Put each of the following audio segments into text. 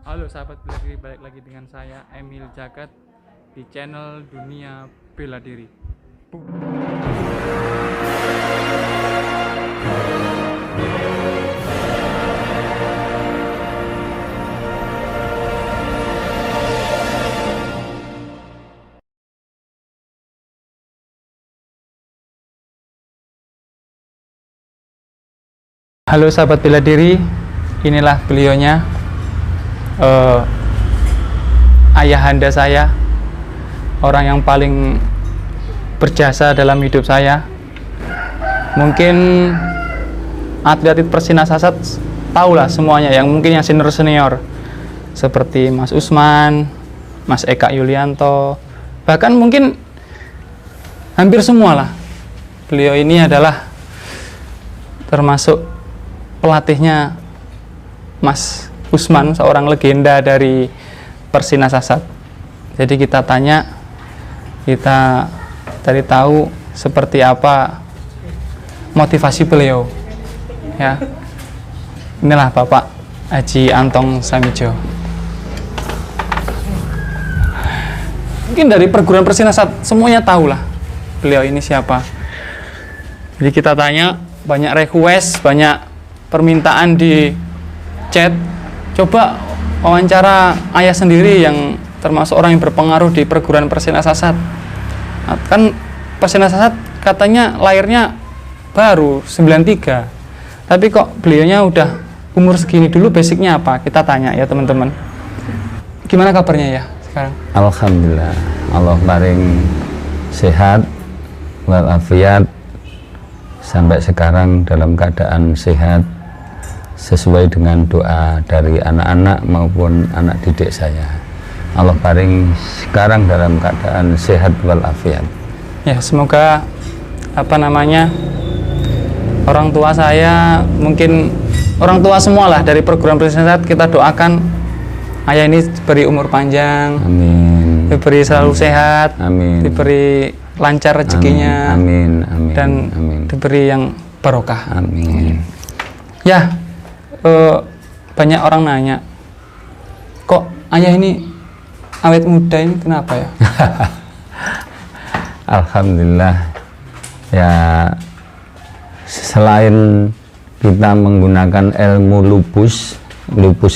Halo sahabat bela diri, balik lagi dengan saya Emil Jagat di channel Dunia Bela Diri. Halo sahabat bela diri, inilah beliaunya, ayahanda saya, orang yang paling berjasa dalam hidup saya. Mungkin atlet Persina Sasat tahulah semuanya, yang mungkin yang senior seperti Mas Usman, Mas Eka Yulianto, bahkan mungkin hampir semualah. Beliau ini adalah termasuk pelatihnya Mas Usman, seorang legenda dari Persina Sasat. Jadi kita tanya, kita cari tahu seperti apa motivasi beliau. Ya, inilah Bapak Haji Antong Samijo. Mungkin dari perguruan Persina Sasat semuanya tahulah beliau ini siapa. Jadi kita tanya, banyak request, banyak permintaan di chat, coba wawancara ayah sendiri yang termasuk orang yang berpengaruh di perguruan Persina Sasat. Nah, kan Persina Sasat katanya lahirnya baru 93, tapi kok beliaunya udah umur segini. Dulu basicnya apa? Kita tanya ya teman-teman. Gimana kabarnya ya sekarang? Alhamdulillah, Allah paling sehat walafiat sampai sekarang dalam keadaan sehat, sesuai dengan doa dari anak-anak maupun anak didik saya. Allah paling sekarang dalam keadaan sehat walafiat. Ya, semoga orang tua saya, mungkin orang tua semualah dari program Persina Sasat, kita doakan ayah ini diberi umur panjang, Amin, diberi selalu sehat, amin, diberi lancar rezekinya, amin, amin, dan amin, diberi yang barokah. amin. Ya, banyak orang nanya, kok ayah ini awet muda, ini kenapa ya? Alhamdulillah, ya selain kita menggunakan ilmu lupus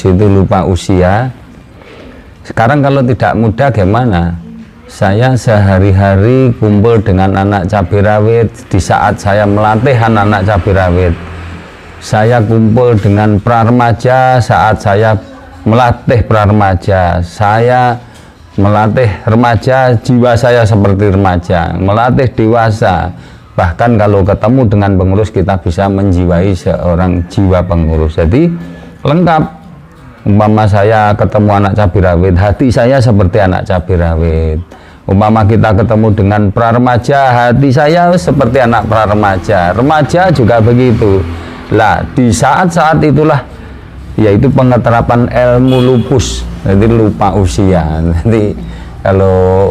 itu lupa usia. Sekarang kalau tidak muda gimana? Saya sehari-hari kumpul dengan anak cabai rawit. Di saat saya melatih anak-anak cabai rawit, saya kumpul dengan pra-remaja. Saat saya melatih pra-remaja, saya melatih remaja, jiwa saya seperti remaja, melatih dewasa. Bahkan kalau ketemu dengan pengurus, kita bisa menjiwai seorang jiwa pengurus. Jadi lengkap. Umpama saya ketemu anak cabai rawit, hati saya seperti anak cabai rawit. Umpama kita ketemu dengan pra-remaja, hati saya seperti anak pra-remaja. Remaja juga begitu. Lah, di saat-saat itulah yaitu pengeterapan ilmu lupus, jadi lupa usia. Nanti kalau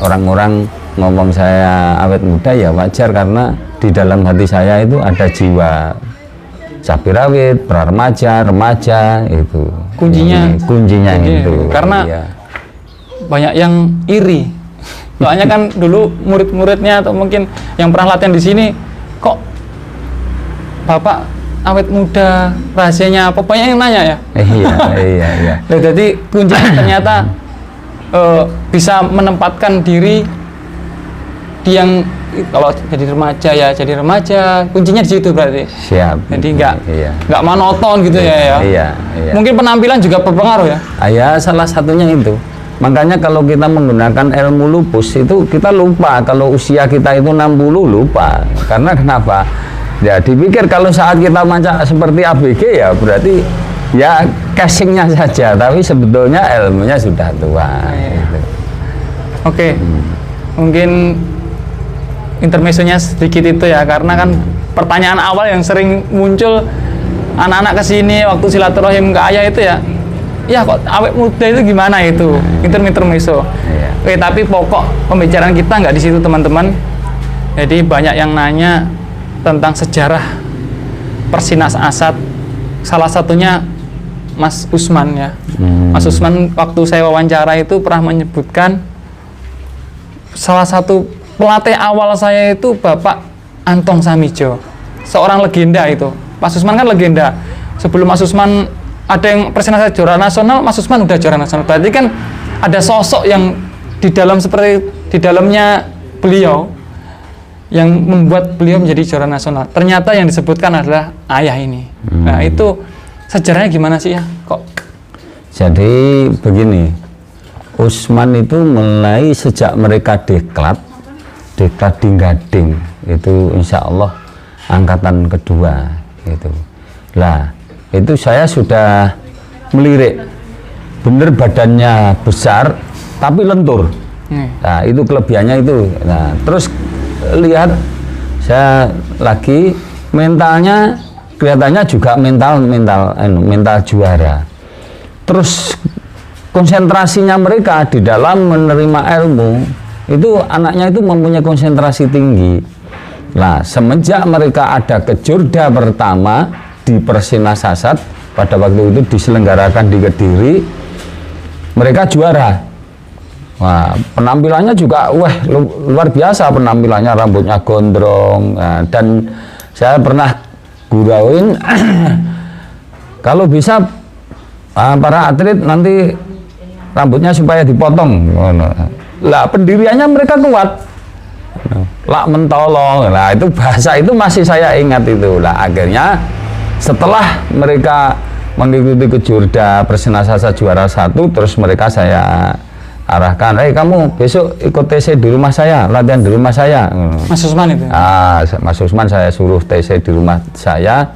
orang-orang ngomong saya awet muda, ya wajar, karena di dalam hati saya itu ada jiwa cabai rawit, pra-remaja, remaja, itu kuncinya itu. Karena iya, banyak yang iri. Soalnya kan dulu murid-muridnya atau mungkin yang pernah latihan di sini, kok Bapak awet muda, rahasianya apa? Banyak yang nanya ya. iya. Nah, jadi kuncinya ternyata bisa menempatkan diri di yang, kalau jadi remaja ya jadi remaja, kuncinya di situ berarti. Siap. Jadi iya, nggak monoton gitu ya. Iya. Mungkin penampilan juga berpengaruh ya. Ya, salah satunya itu. Makanya kalau kita menggunakan ilmu lupus itu kita lupa kalau usia kita itu 60, lupa. Karena kenapa? Ya dipikir kalau saat kita macam seperti ABG ya berarti ya casingnya saja, tapi sebetulnya ilmunya sudah tua. Gitu. Oke. Mungkin intermezzonya sedikit itu ya, karena kan pertanyaan awal yang sering muncul anak-anak kesini waktu silaturahim ke ayah itu ya kok awet muda itu gimana itu, intermezzo. Iya. Oke, tapi pokok pembicaraan kita nggak di situ teman-teman. Jadi banyak yang nanya tentang sejarah Persina Sasat. Salah satunya Mas Usman ya. Mas Usman waktu saya wawancara itu pernah menyebutkan salah satu pelatih awal saya itu Bapak Antong Samijo, seorang legenda itu. Mas Usman kan legenda. Sebelum Mas Usman ada yang Persina juara nasional, Mas Usman udah juara nasional. Berarti kan ada sosok yang di dalamnya beliau yang membuat beliau menjadi juara nasional. Ternyata yang disebutkan adalah ayah ini. Nah, itu sejarahnya gimana sih ya? Kok? Jadi begini, Usman itu mulai sejak mereka deklat di Gading, itu insya Allah angkatan kedua gitu. Lah, itu saya sudah melirik, bener badannya besar tapi lentur. Nah, itu kelebihannya itu. Nah, terus lihat saya lagi mentalnya kelihatannya juga mental juara. Terus konsentrasinya mereka di dalam menerima ilmu itu anaknya itu mempunyai konsentrasi tinggi. Nah, semenjak mereka ada kejurda pertama di Persina Sasat, pada waktu itu diselenggarakan di Kediri, mereka juara. Wah, penampilannya juga luar biasa, penampilannya, rambutnya gondrong. Nah, dan saya pernah gurauin kalau bisa para atlet nanti rambutnya supaya dipotong. Lah, pendiriannya mereka kuat. Lah, mentolong. Lah, itu bahasa itu masih saya ingat itu. Lah, akhirnya setelah mereka mengikuti kejurda Persina Sasat juara 1, terus mereka saya arahkan, kamu besok ikut TC di rumah saya, latihan di rumah saya. Mas Usman itu? Mas Usman saya suruh TC di rumah saya.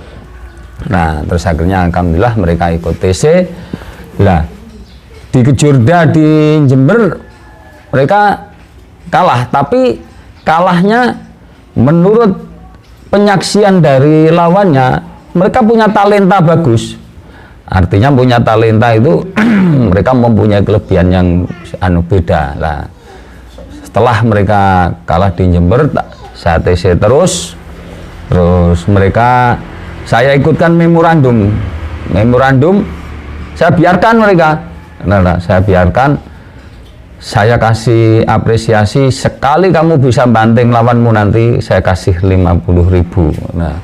Nah, terus akhirnya alhamdulillah mereka ikut TC. Lah, di kejurda di Jember mereka kalah, tapi kalahnya menurut penyaksian dari lawannya, mereka punya talenta bagus. Artinya punya talenta itu mereka mempunyai kelebihan yang beda lah. Setelah mereka kalah di Jember, saya TC terus mereka, saya ikutkan memorandum, saya biarkan mereka. Saya biarkan, saya kasih apresiasi, sekali kamu bisa banting lawanmu nanti saya kasih 50.000. Nah,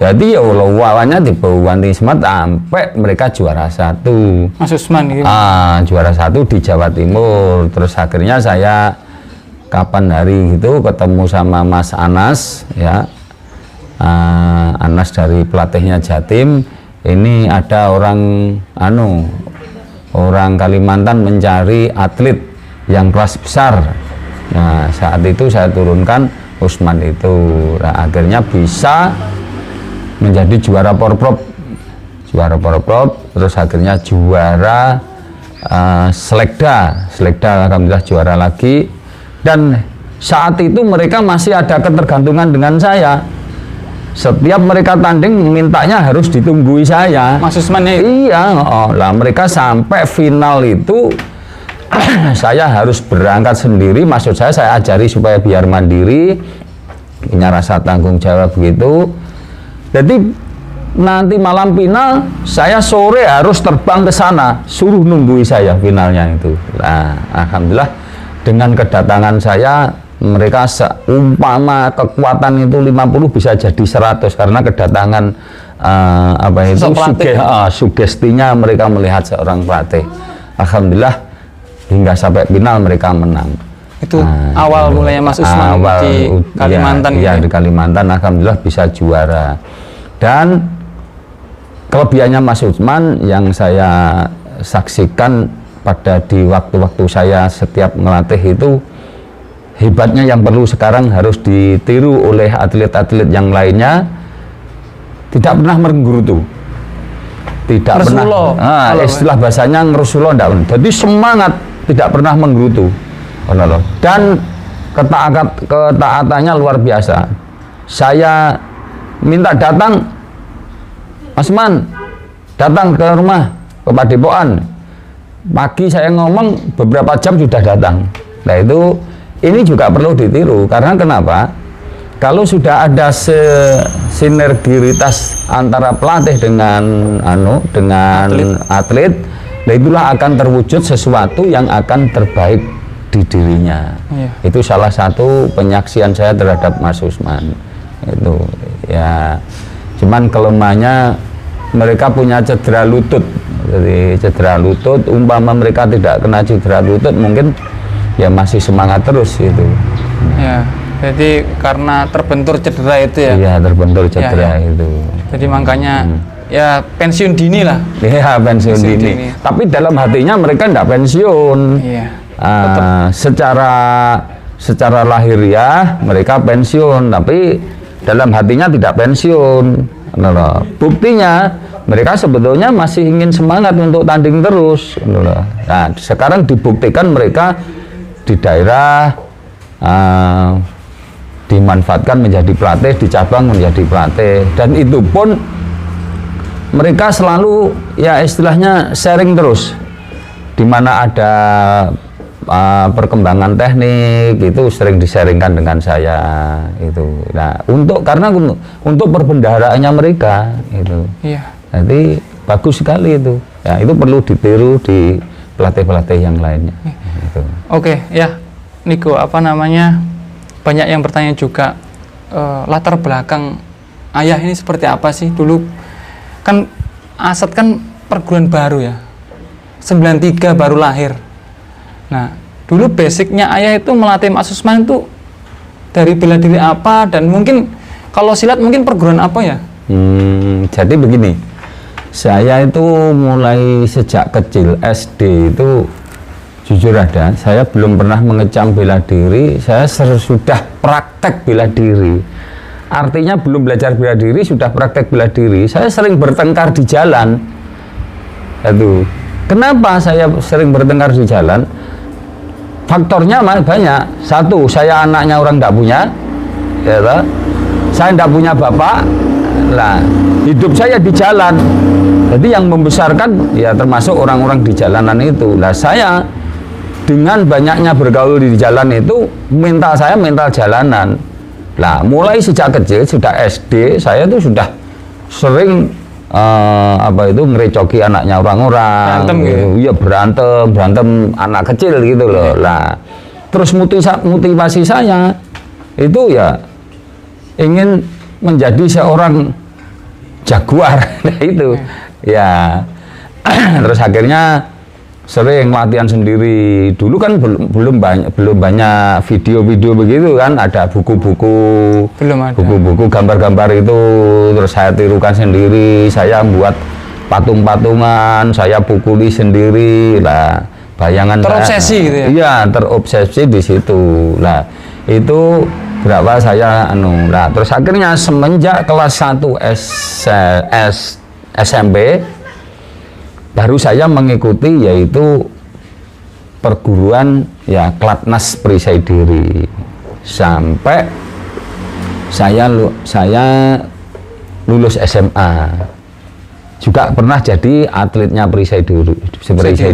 jadi ya lawannya di bawah Smart sampai mereka juara 1. Mas Usman gitu. Juara 1 di Jawa Timur. Terus akhirnya saya kapan hari itu ketemu sama Mas Anas ya. Anas dari pelatihnya Jatim. Ini ada orang Kalimantan mencari atlet yang kelas besar. Nah, saat itu saya turunkan Usman itu. Nah, akhirnya bisa menjadi juara Porprov, terus akhirnya juara Selekda alhamdulillah juara lagi. Dan saat itu mereka masih ada ketergantungan dengan saya. Setiap mereka tanding mintanya harus ditunggui saya. Mas Usman ya? Iya, lah mereka sampai final itu saya harus berangkat sendiri. Maksud saya ajari supaya biar mandiri, punya rasa tanggung jawab begitu. Jadi nanti malam final saya sore harus terbang ke sana, suruh nunggui saya finalnya itu. Nah, alhamdulillah dengan kedatangan saya mereka seumpama kekuatan itu 50 bisa jadi 100 karena kedatangan sugestinya mereka melihat seorang pelatih. Alhamdulillah hingga sampai final mereka menang. Itu awal mulanya Mas Usman di Kalimantan. Iya, di Kalimantan alhamdulillah bisa juara. Dan kelebihannya Mas Usman yang saya saksikan pada di waktu-waktu saya setiap melatih itu, hebatnya yang perlu sekarang harus ditiru oleh atlet-atlet yang lainnya, tidak pernah menggerutu. Tidak Ngerusulo. pernah. Istilah bahasanya ngerusulo enggak. Jadi semangat, tidak pernah menggerutu. Dan ketaatannya luar biasa. Saya minta datang, Mas Man, datang ke rumah, ke Padepokan. Pagi saya ngomong, beberapa jam sudah datang. Nah ini juga perlu ditiru, karena kenapa? Kalau sudah ada sinergitas antara pelatih dengan atlet, nah itulah akan terwujud sesuatu yang akan terbaik di dirinya. Itu salah satu penyaksian saya terhadap Mas Usman. Itu ya, cuman kelemahannya mereka punya cedera lutut. Jadi cedera lutut, umpama mereka tidak kena cedera lutut, mungkin ya masih semangat terus gitu. Ya, jadi karena terbentur cedera itu ya. Iya, terbentur cedera itu. Jadi makanya ya pensiun dini lah. Iya, pensiun dini. Tapi dalam hatinya mereka tidak pensiun. Iya. Secara lahiriah mereka pensiun, tapi dalam hatinya tidak pensiun. Nah, buktinya mereka sebetulnya masih ingin semangat untuk tanding terus. Nah, sekarang dibuktikan mereka di daerah dimanfaatkan menjadi pelatih, di cabang menjadi pelatih, dan itu pun mereka selalu ya istilahnya sharing terus, di mana ada perkembangan teknik itu sering disaringkan dengan saya itu. Nah, karena untuk perbendaharaannya mereka itu. Iya. Jadi bagus sekali itu. Ya, itu perlu ditiru di pelatih-pelatih yang lainnya. Gitu. Oke, ya. Niko, banyak yang bertanya juga latar belakang ayah ini seperti apa sih? Dulu kan Asad kan perguruan baru ya. 93 baru lahir. Nah, dulu basicnya ayah itu melatih Mas Usman itu dari bela diri apa, dan mungkin kalau silat mungkin perguruan apa ya? Jadi begini, saya itu mulai sejak kecil SD itu jujur ada, saya belum pernah mengecam bela diri, saya sudah praktek bela diri. Artinya belum belajar bela diri sudah praktek bela diri. Saya sering bertengkar di jalan. Aduh, kenapa saya sering bertengkar di jalan? Faktornya banyak. Satu, saya anaknya orang tidak punya, ya toh? Saya tidak punya bapak. Lah, hidup saya di jalan. Jadi yang membesarkan ya termasuk orang-orang di jalanan itu. Lah, saya dengan banyaknya bergaul di jalan itu, mental saya mental jalanan. Lah, mulai sejak kecil, sudah SD, saya tuh sudah sering ngerecoki anaknya orang-orang, berantem gitu. Iya, berantem anak kecil gitu loh. Lah, terus motivasi saya itu ya ingin menjadi seorang jaguar. Nah, itu ya. Terus akhirnya sering latihan sendiri. Dulu kan belum banyak video-video begitu kan, ada buku-buku, gambar-gambar itu, terus saya tirukan sendiri, saya buat patung-patungan, saya pukuli sendiri lah, bayangan terobsesi gitu ya? Iya, terobsesi di situ. Lah, itu berapa saya lah, terus akhirnya semenjak kelas 1 SMP baru saya mengikuti yaitu perguruan ya Klatnas Perisai Diri, sampai saya lulus SMA. Juga pernah jadi atletnya Perisai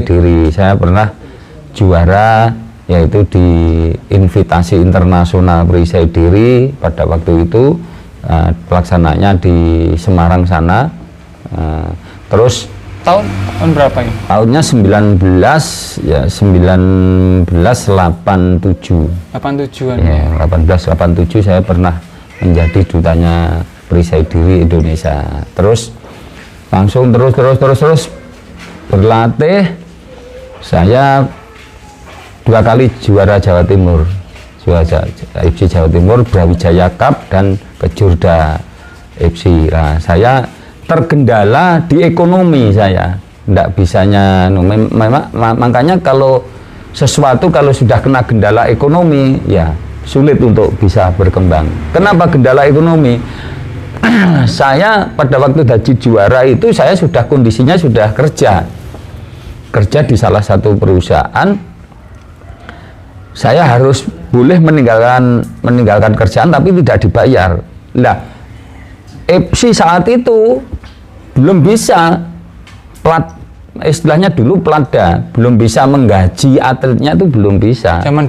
Diri. Saya pernah juara yaitu di invitasi internasional Perisai Diri pada waktu itu, pelaksananya di Semarang sana. Terus tahun berapa ini? Tahunnya 1987. 87-an. Ya, 1887 saya pernah menjadi dutanya Perisai Diri Indonesia. Terus langsung terus berlatih. Saya 2 kali juara Jawa Timur. Juara FC Jawa Timur, Brawijaya Cup dan Kejurda FC. Nah, saya terkendala di ekonomi, saya tidak bisanya memang, makanya kalau sesuatu kalau sudah kena kendala ekonomi ya sulit untuk bisa berkembang. Kenapa kendala ekonomi? Saya pada waktu jadi juara itu saya sudah kondisinya sudah kerja di salah satu perusahaan. Saya harus boleh meninggalkan kerjaan tapi tidak dibayar. Lah, FC saat itu belum bisa istilahnya dulu Plada belum bisa menggaji atletnya, itu belum bisa. Zaman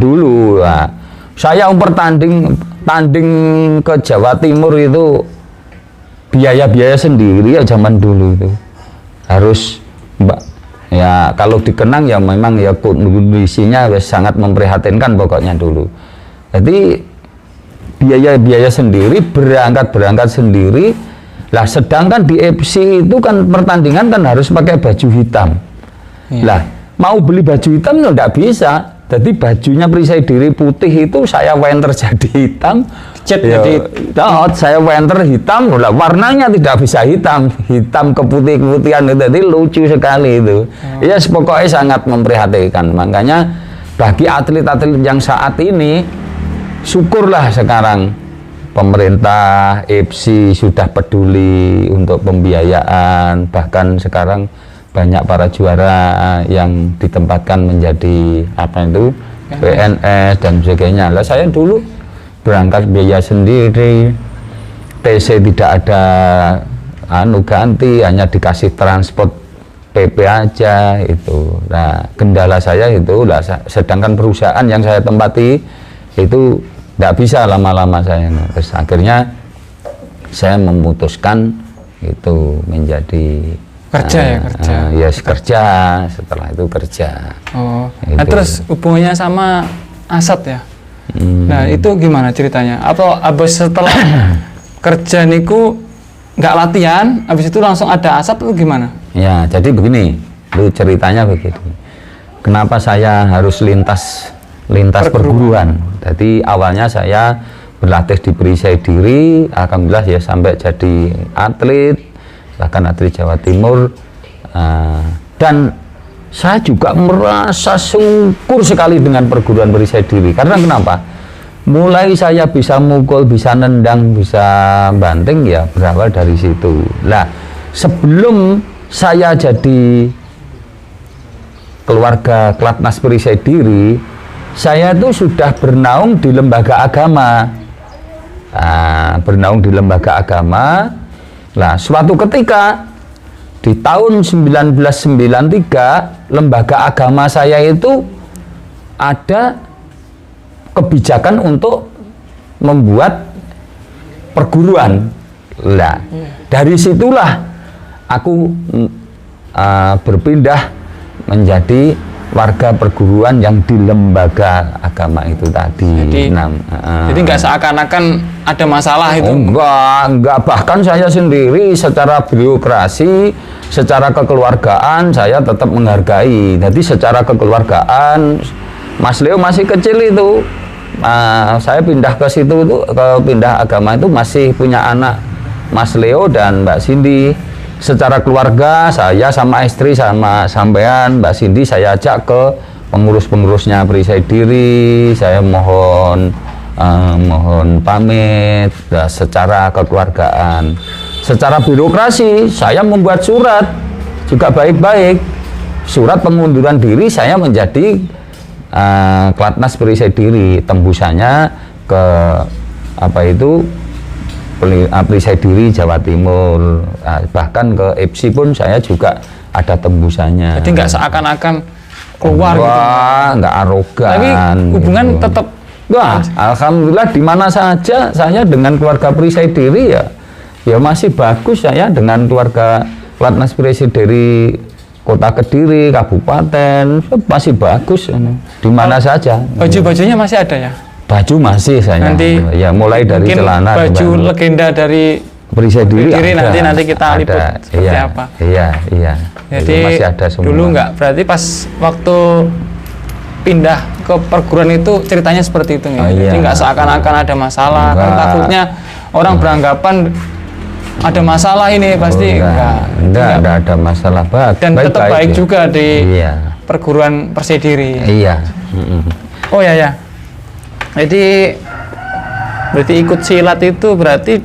dulu. Nah, saya bertanding tanding ke Jawa Timur itu biaya-biaya sendiri ya zaman dulu itu. Harus ya kalau dikenang ya memang ya kondisinya sangat memprihatinkan pokoknya dulu. Jadi biaya-biaya sendiri, berangkat sendiri. Lah sedangkan di FC itu kan pertandingan kan harus pakai baju hitam. Iya. Lah mau beli baju hitam ya enggak bisa. Jadi bajunya perisai diri putih itu saya wenter jadi hitam. Cat Ya, jadi saya wenter hitam, lah warnanya tidak bisa hitam keputih-keputihan itu, jadi lucu sekali itu. Ya pokoknya sangat memprihatinkan. Makanya bagi atlet-atlet yang saat ini, syukurlah sekarang pemerintah FC sudah peduli untuk pembiayaan, bahkan sekarang banyak para juara yang ditempatkan menjadi apa itu PNS dan sebagainya. Lah saya dulu berangkat biaya sendiri, TC tidak ada ganti, hanya dikasih transport PP aja itu. Nah kendala saya itu lah, sedangkan perusahaan yang saya tempati itu tidak bisa lama-lama saya. Terus akhirnya saya memutuskan itu menjadi kerja kerja. Setelah itu kerja. Oh. Itu. Nah terus hubungannya sama Asat ya? Nah itu gimana ceritanya? Atau abis setelah kerja niku nggak latihan, abis itu langsung ada Asat itu gimana? Ya jadi begini, itu ceritanya begitu. Kenapa saya harus lintas perguruan? Jadi awalnya saya berlatih di perisai diri, alhamdulillah ya sampai jadi atlet, bahkan atlet Jawa Timur, dan saya juga merasa syukur sekali dengan perguruan perisai diri. Karena kenapa? Mulai saya bisa mukul, bisa nendang, bisa banting ya berawal dari situ. Lah sebelum saya jadi keluarga Platnas Perisai Diri, saya itu sudah bernaung di lembaga agama. Lah suatu ketika di tahun 1993 lembaga agama saya itu ada kebijakan untuk membuat perguruan. Lah dari situlah aku berpindah menjadi warga perguruan yang di lembaga agama itu tadi. Jadi nggak seakan-akan ada masalah itu? Enggak, bahkan saya sendiri secara birokrasi, secara kekeluargaan saya tetap menghargai. Jadi secara kekeluargaan, Mas Leo masih kecil itu, saya pindah ke situ itu, pindah agama itu masih punya anak Mas Leo dan Mbak Cindy. Secara keluarga saya sama istri sama sampean Mbak Cindy saya ajak ke pengurus-pengurusnya perisai diri, saya mohon pamit secara kekeluargaan. Secara birokrasi saya membuat surat juga baik-baik, surat pengunduran diri saya menjadi Platnas Perisai Diri, tembusannya ke Perisai Diri Jawa Timur, bahkan ke FC pun saya juga ada tembusannya. Jadi nggak seakan-akan keluar gitu? Nggak arogan. Tapi hubungan gitu tetap? Wah, alhamdulillah di mana saja saya dengan keluarga Perisai Diri ya masih bagus. Saya dengan keluarga Platnas Perisai Diri Kota Kediri, Kabupaten masih bagus di mana saja. Baju-bajunya masih ada ya? Baju masih saya. Nanti ya mulai dari celana. Baju legenda dari Perisai Diri nanti kita liput seperti apa? Iya. Jadi masih ada semua. Dulu nggak, berarti pas waktu pindah ke perguruan itu ceritanya seperti itu ya? Jadi nggak seakan-akan ada masalah. Kan takutnya orang beranggapan ada masalah ini pasti enggak ada masalah. Dan tetap baik juga di perguruan Perisai Diri. Iya. Oh ya. Jadi berarti ikut silat itu berarti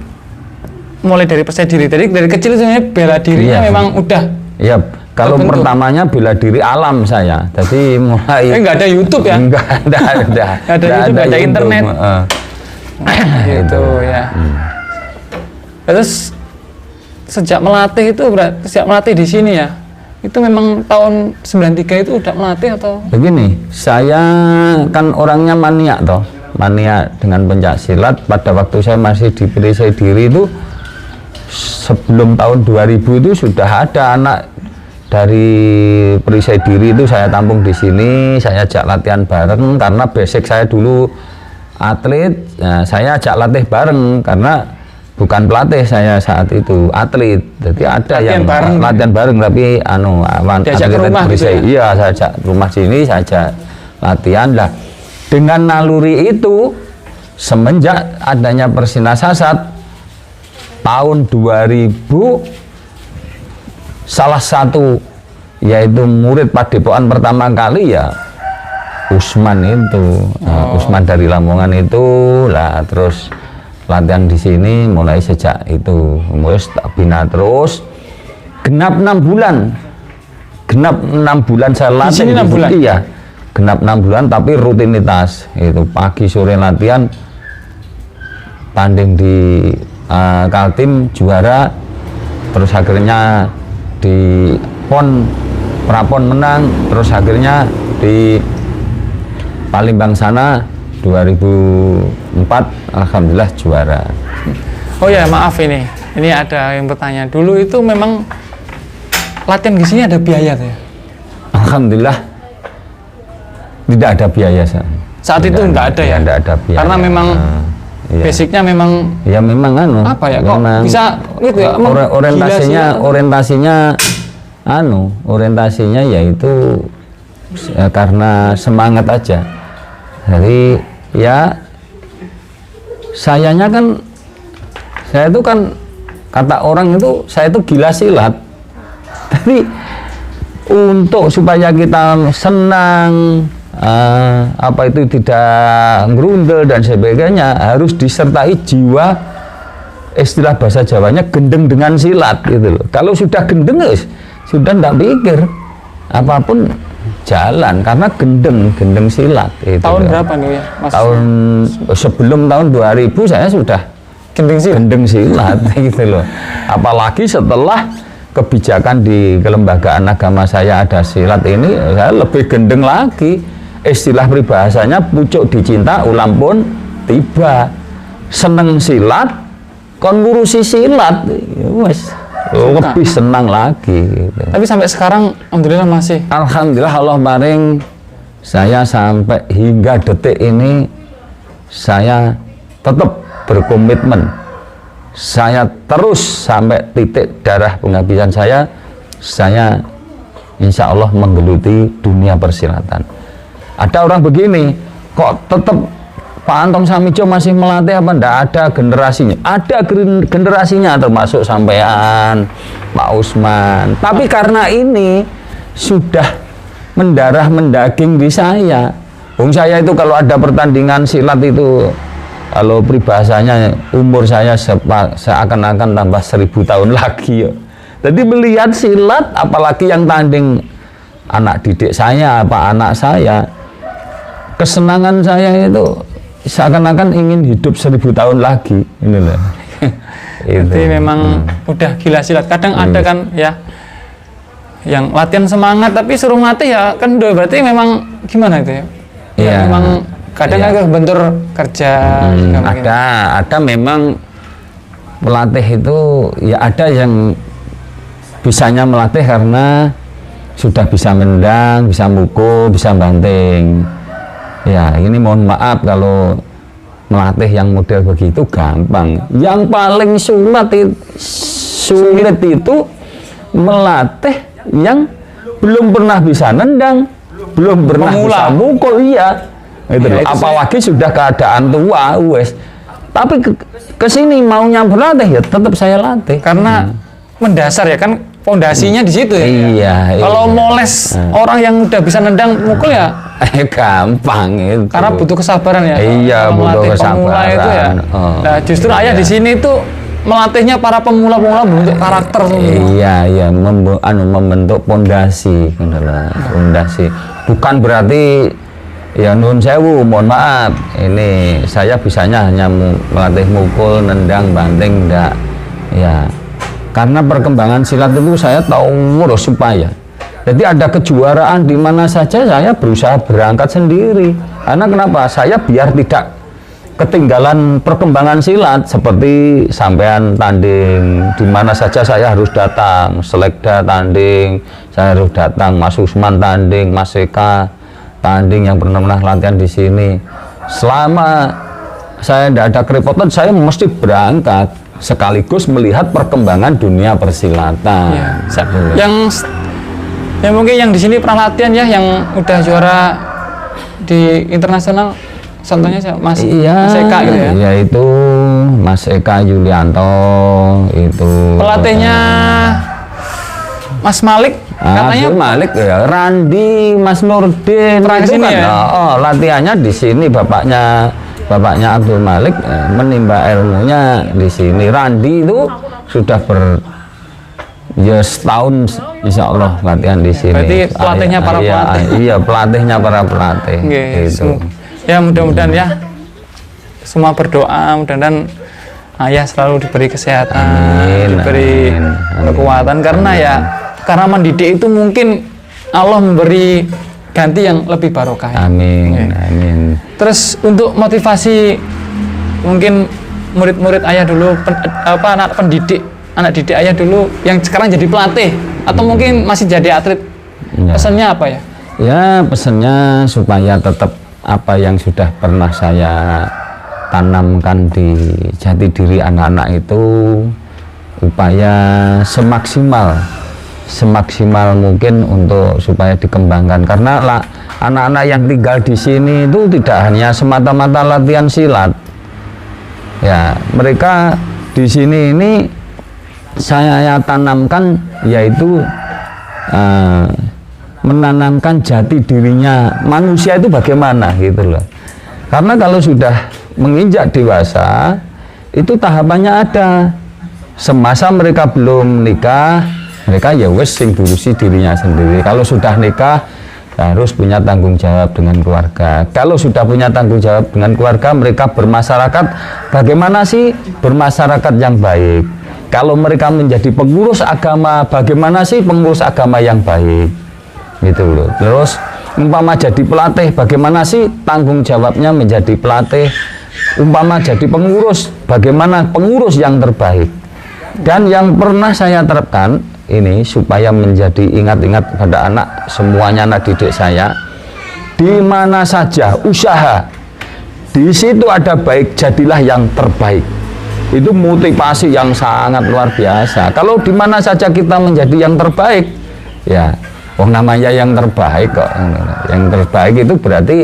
mulai dari Perisai Diri. Jadi dari kecil sebenarnya bela dirinya memang udah. Iya. Kalau pertamanya bela diri alam saya. Jadi mulai. Nggak ada YouTube ya? Nggak ada. Ada YouTube, nggak ada internet. Gitu ya. Terus sejak melatih itu sejak melatih di sini ya, itu memang tahun 93 itu udah melatih atau? Begini, saya kan orangnya maniak toh. mania dengan pencak silat. Pada waktu saya masih di Perisai Diri itu, sebelum tahun 2000 itu sudah ada anak dari Perisai Diri itu saya tampung di sini, saya ajak latihan bareng karena basic saya dulu atlet. Nah, saya ajak latih bareng karena bukan pelatih saya saat itu, atlet. Jadi ada latihan yang bareng, latihan bareng tapi diajak ke rumah gitu ya? Iya, saya ajak rumah sini, saya ajak latihan lah. Dengan naluri itu, semenjak adanya Persinasasat tahun 2000, salah satu yaitu murid Padepokan pertama kali ya Usman itu. Usman dari Lamongan itu lah, terus latihan di sini mulai sejak itu, terus bina terus genap 6 bulan. Genap 6 bulan saya latih. Di sini 6 bulan? Iya, genap 6 bulan tapi rutinitas. Itu pagi sore latihan, tanding di Kaltim juara, terus akhirnya di Prapon menang, terus akhirnya di Palembang sana 2004 alhamdulillah juara. Oh ya, maaf ini ada yang bertanya. Dulu itu memang latihan di sini ada biaya tuh ya? Alhamdulillah tidak ada biaya saat itu nggak ada ya? Tidak ada biaya. Karena memang iya. Basicnya memang ya memang apa ya, kok bisa gitu ya? Orientasinya yaitu karena semangat aja. Jadi ya saya itu kan kata orang itu saya itu gila silat. Tapi untuk supaya kita senang, apa itu tidak ngerundel dan sebagainya, harus disertai jiwa, istilah bahasa Jawanya gendeng dengan silat gitu loh. Kalau sudah gendeng sudah tidak pikir apapun jalan karena gendeng silat itu. Tahun berapa nih ya, Mas? Sebelum tahun 2000 saya sudah gendeng silat gitu loh. Apalagi setelah kebijakan di kelembagaan agama saya ada silat ini, saya lebih gendeng lagi. Istilah peribahasanya pucuk dicinta ulam pun tiba. Seneng silat kon ngurusi silat wes lebih senang lagi gitu. Tapi sampai sekarang alhamdulillah masih. Alhamdulillah Allah maring saya sampai hingga detik ini saya tetap berkomitmen. Saya terus sampai titik darah penghabisan saya insya Allah menggeluti dunia persilatan. Ada orang begini, kok tetap Pak Anton Samijo masih melatih apa? Enggak ada generasinya. Ada generasinya termasuk sampean, Pak Usman. Tapi karena ini sudah mendarah mendaging di saya. Saya itu kalau ada pertandingan silat itu, kalau peribahasanya umur saya seakan-akan tambah 1000 tahun lagi ya. Jadi melihat silat, apalagi yang tanding anak didik saya, apa anak saya, kesenangan saya itu seakan-akan ingin hidup 1000 tahun lagi. Ini loh. Jadi memang udah gila silat. Kadang ada kan ya, yang latihan semangat tapi suruh mati ya kan udah berarti memang gimana itu ya? Ya memang kadang agak bentur kerja. Ada memang pelatih itu ya ada yang bisanya melatih karena sudah bisa mendang, bisa mukul, bisa banting. Ya ini mohon maaf kalau melatih yang model begitu gampang. Yang paling sulit itu melatih yang belum pernah bisa nendang, belum pernah bisa mukul, iya. Itu ya, apalagi sudah keadaan tua, wes. Tapi kesini maunya berlatih ya tetap saya latih karena mendasar ya kan, fondasinya di situ ya. Iya. Kalau moles orang yang udah bisa nendang mukul ya gampang itu. Karena butuh kesabaran ya. Iya, butuh kesabaran. Itu ya. Nah, justru ayah di sini itu melatihnya para pemula-pemula bentuk karakter semua. Iya, membentuk pondasi, pondasi. Bukan berarti ya nun sewu, mohon maaf, ini saya bisanya hanya melatih mukul, nendang, banting, enggak. Ya, karena perkembangan silat itu saya tahu supaya. Jadi ada kejuaraan di mana saja saya berusaha berangkat sendiri. Karena kenapa? Saya biar tidak ketinggalan perkembangan silat seperti sampean tanding di mana saja saya harus datang, Selekda tanding saya harus datang, Mas Usman tanding, Mas Eka tanding yang pernah latihan di sini. Selama saya tidak ada kerepotan, saya mesti berangkat sekaligus melihat perkembangan dunia persilatan. Yang mungkin yang di sini pernah latihan ya, yang udah juara di internasional. Contohnya Mas Eka gitu ya? Iya itu Mas Eka Yulianto itu. Pelatihnya Mas Malik katanya. Malik ya, Randi, Mas Nurdin itu kan ya? Latihannya di sini bapaknya Abdul Malik menimba ilmunya di sini. Randi itu sudah setahun insya Allah latihan di sini. Berarti pelatihnya para pelatih. Iya, pelatihnya para pelatih. Gitu. Ya mudah-mudahan ya semua berdoa, mudah-mudahan ayah selalu diberi kesehatan, diberi kekuatan, karena mendidik itu mungkin Allah memberi ganti yang lebih barokah. Amin. Amin. Terus untuk motivasi mungkin murid-murid ayah dulu, anak didik ayah dulu yang sekarang jadi pelatih atau mungkin masih jadi atlet, pesannya apa ya? Ya pesannya supaya tetap apa yang sudah pernah saya tanamkan di jati diri anak-anak itu, upaya semaksimal mungkin untuk supaya dikembangkan, karena anak-anak yang tinggal di sini itu tidak hanya semata-mata latihan silat ya, mereka di sini ini saya tanamkan yaitu menanamkan jati dirinya manusia itu bagaimana gitu loh. Karena kalau sudah menginjak dewasa itu tahapannya ada. Semasa mereka belum nikah, mereka ya wes sing ngurusi dirinya sendiri. Kalau sudah nikah harus punya tanggung jawab dengan keluarga. Kalau sudah punya tanggung jawab dengan keluarga, mereka bermasyarakat bagaimana sih bermasyarakat yang baik. Kalau mereka menjadi pengurus agama, bagaimana sih pengurus agama yang baik gitu loh. Terus umpama jadi pelatih, bagaimana sih tanggung jawabnya menjadi pelatih. Umpama jadi pengurus, bagaimana pengurus yang terbaik. Dan yang pernah saya terapkan ini supaya menjadi ingat-ingat pada anak, semuanya anak didik saya, di mana saja usaha di situ ada baik, jadilah yang terbaik. Itu motivasi yang sangat luar biasa. Kalau di mana saja kita menjadi yang terbaik, ya namanya yang terbaik kok. Yang terbaik itu berarti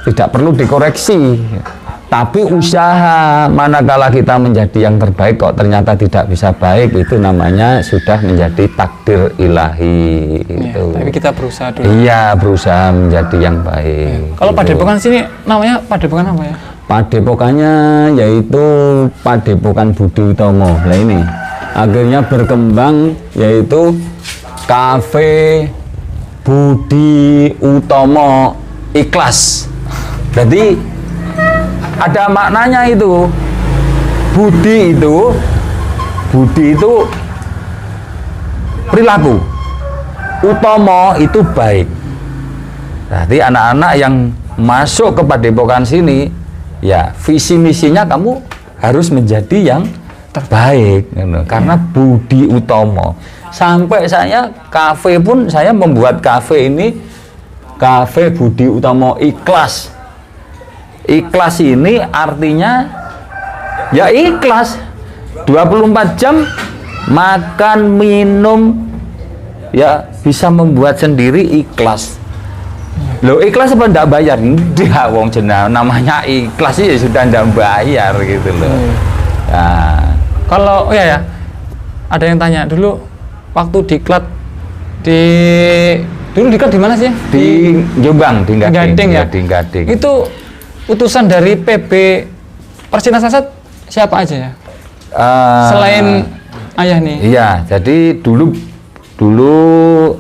tidak perlu dikoreksi. Tapi usaha, manakala kita menjadi yang terbaik kok ternyata tidak bisa baik, itu namanya sudah menjadi takdir ilahi. Ya, tapi kita berusaha dulu. Iya, berusaha menjadi yang baik. Kalau Padepokan sini namanya Padepokan apa ya? Padepokannya yaitu Padepokan Budi Utomo. Nah ini akhirnya berkembang yaitu Cafe Budi Utomo Ikhlas. Jadi ada maknanya itu. Budi itu perilaku, utomo itu baik. Berarti anak-anak yang masuk ke Padepokan sini, ya visi misinya kamu harus menjadi yang terbaik, karena budi utomo. Sampai saya kafe pun, saya membuat kafe ini, Cafe Budi Utomo Ikhlas. Ikhlas ini artinya ya ikhlas 24 jam makan minum ya bisa membuat sendiri, ikhlas. Loh, ikhlas apa enggak bayar? Enggak, wong jenah namanya ikhlas ya sudah enggak bayar gitu loh. Nah, kalau ya ada yang tanya dulu waktu diklat dulu di mana sih? Di Jombang, di Gading ya. Di Gading. Itu utusan dari PB Persina Sasat siapa aja ya? Selain ayah nih. Iya, jadi dulu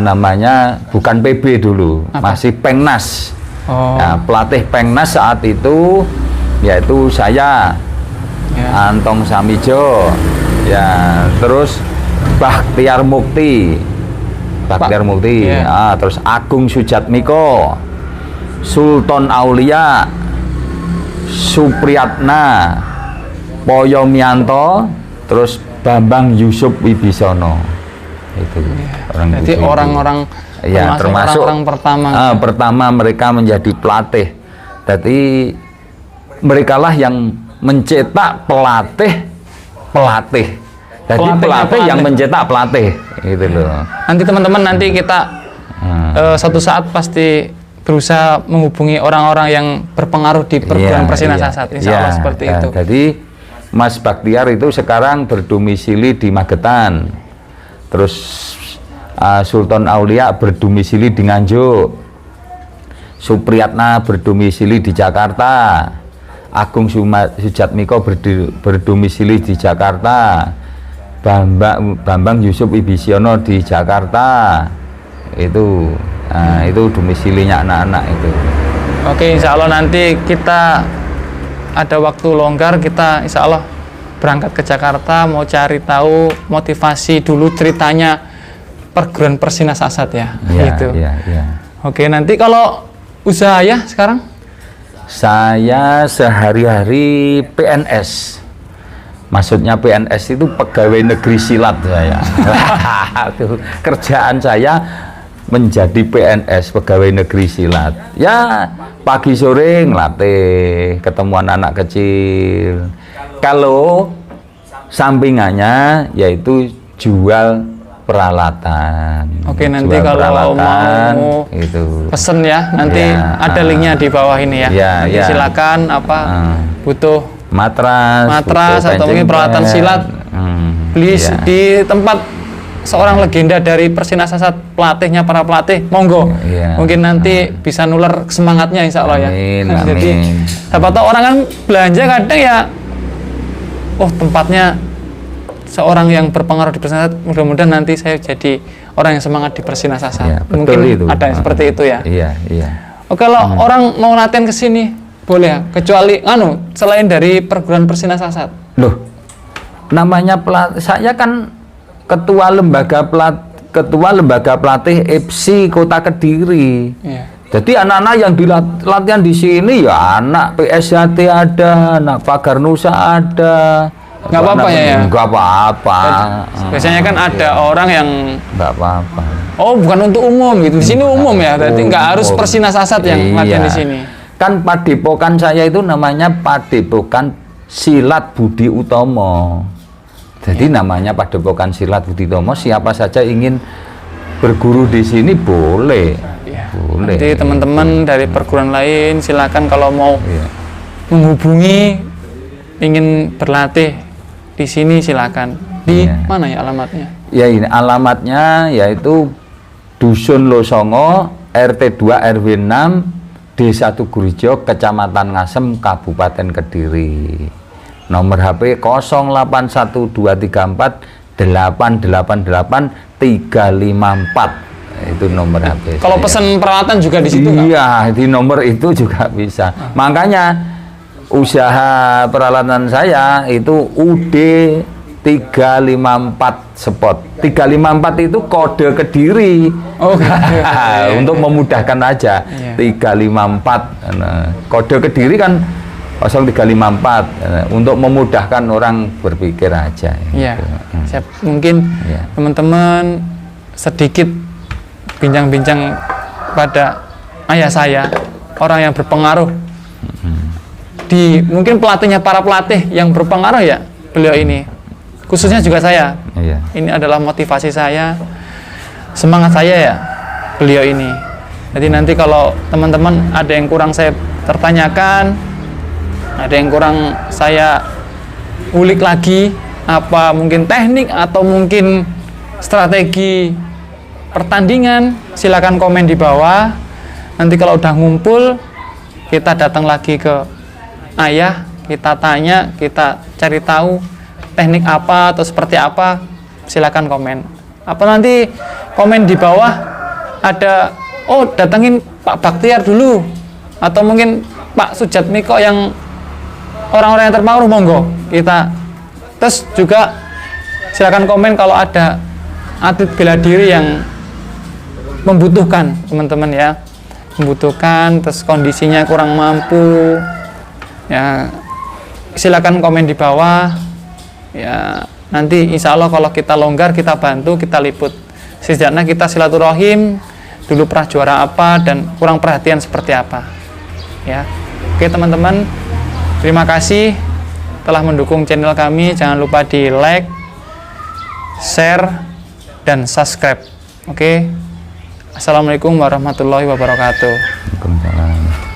namanya bukan PB dulu. Apa? Masih Pengnas. Nah, pelatih Pengnas saat itu yaitu saya, Antong Samijo, ya, terus Bakhtiar Mukti, terus Agung Sujatmiko, Sultan Aulia, Supriyatna Poyomianto, terus Bambang Yusuf Wibisono. Itu Jadi orang-orang ya, termasuk orang-orang pertama. Pertama mereka menjadi pelatih. Jadi merekalah yang mencetak pelatih. Jadi pelatih yang mencetak pelatih, gitu loh. Nanti teman-teman kita suatu saat pasti berusaha menghubungi orang-orang yang berpengaruh di perguruan Persinasasat. Insya Allah seperti itu. Jadi Mas Baktiar itu sekarang berdomisili di Magetan. Terus Sultan Aulia berdomisili di Nganjuk. Supriyatna berdomisili di Jakarta. Agung Sujatmiko berdomisili di Jakarta. Bambang Yusuf Wibisono di Jakarta. Itu domisilinya anak-anak itu. Oke, insya Allah nanti kita ada waktu longgar, kita insya Allah berangkat ke Jakarta, mau cari tahu motivasi dulu ceritanya perguruan Persinasasat ya. Gitu. Oke, nanti kalau usaha ya sekarang? Saya sehari-hari PNS. Maksudnya PNS itu pegawai negeri silat saya. Kerjaan saya menjadi PNS, pegawai negeri silat. Ya, pagi sore ngelatih, ketemuan anak kecil. Kalau sampingannya yaitu jual peralatan. Oke, nanti kalau mau itu pesen ya, nanti ada linknya di bawah ini ya. Silakan butuh matras atau mungkin peralatan silat, beli di tempat seorang legenda dari Persinasasat, pelatihnya, para pelatih, monggo. Mungkin nanti bisa nular semangatnya insya Allah ya. Jadi siapa tahu orang kan belanja kadang ya, tempatnya seorang yang berpengaruh di Persinasasat, mudah-mudahan nanti saya jadi orang yang semangat di Persinasasat. Mungkin itu ada yang seperti itu ya. Oke, kalau orang mau latihan ke sini boleh ya, kecuali selain dari perguruan Persinasasat. Loh, namanya saya kan ketua lembaga pelatih FC Kota Kediri. Jadi anak-anak yang latihan di sini ya anak PSHT ada, anak Pagar Nusa ada. Nggak apa-apa ya? Nggak apa-apa. Biasanya kan ada orang yang nggak apa-apa. Oh, bukan untuk umum gitu. Di sini umum ya, berarti nggak harus Persinasasat yang latihan di sini. Kan padepokan saya itu namanya Padepokan Silat Budi Utomo. Jadi namanya Padepokan Silat Budi Utomo, siapa saja ingin berguru di sini boleh. Boleh. Nanti teman-teman dari perguruan lain silakan kalau mau menghubungi, ingin berlatih di sini silakan. Di mana ya alamatnya? Ya ini alamatnya yaitu Dusun Losongo, RT 2 RW 6, Desa Tugurjo, Kecamatan Ngasem, Kabupaten Kediri. Nomor HP 08133888 354. Itu nomor HP. Kalau pesan peralatan juga di situ? Iya, di nomor itu juga bisa. Makanya usaha peralatan saya itu UD 354 spot. 354 itu kode Kediri. Untuk memudahkan aja. 354. Nah, kode Kediri kan 0354 untuk memudahkan orang berpikir aja. Iya. Siap. Mungkin teman-teman sedikit bincang-bincang pada ayah saya, orang yang berpengaruh di mungkin pelatihnya, para pelatih yang berpengaruh ya, beliau ini khususnya juga saya. Ini adalah motivasi saya, semangat saya ya, beliau ini. Jadi nanti kalau teman-teman ada yang kurang saya tertanyakan, ada yang kurang saya ulik lagi, apa mungkin teknik atau mungkin strategi pertandingan, silakan komen di bawah. Nanti kalau udah ngumpul, kita datang lagi ke ayah, kita tanya, kita cari tahu teknik apa atau seperti apa, silakan komen. Apa nanti komen di bawah ada, datengin Pak Baktiar dulu, atau mungkin Pak Sujatmiko yang orang-orang yang terpengaruh, monggo kita. Terus juga silakan komen kalau ada atlet bela diri yang membutuhkan, teman-teman ya, membutuhkan, terus kondisinya kurang mampu, Ya, silakan komen di bawah. Ya, nanti insya Allah kalau kita longgar, kita bantu, kita liput. Setidaknya kita silaturahim, dulu pernah juara apa dan kurang perhatian seperti apa. Ya, oke teman-teman, terima kasih telah mendukung channel kami. Jangan lupa di like, share, dan subscribe. Oke, assalamualaikum warahmatullahi wabarakatuh. Waalaikumsalam.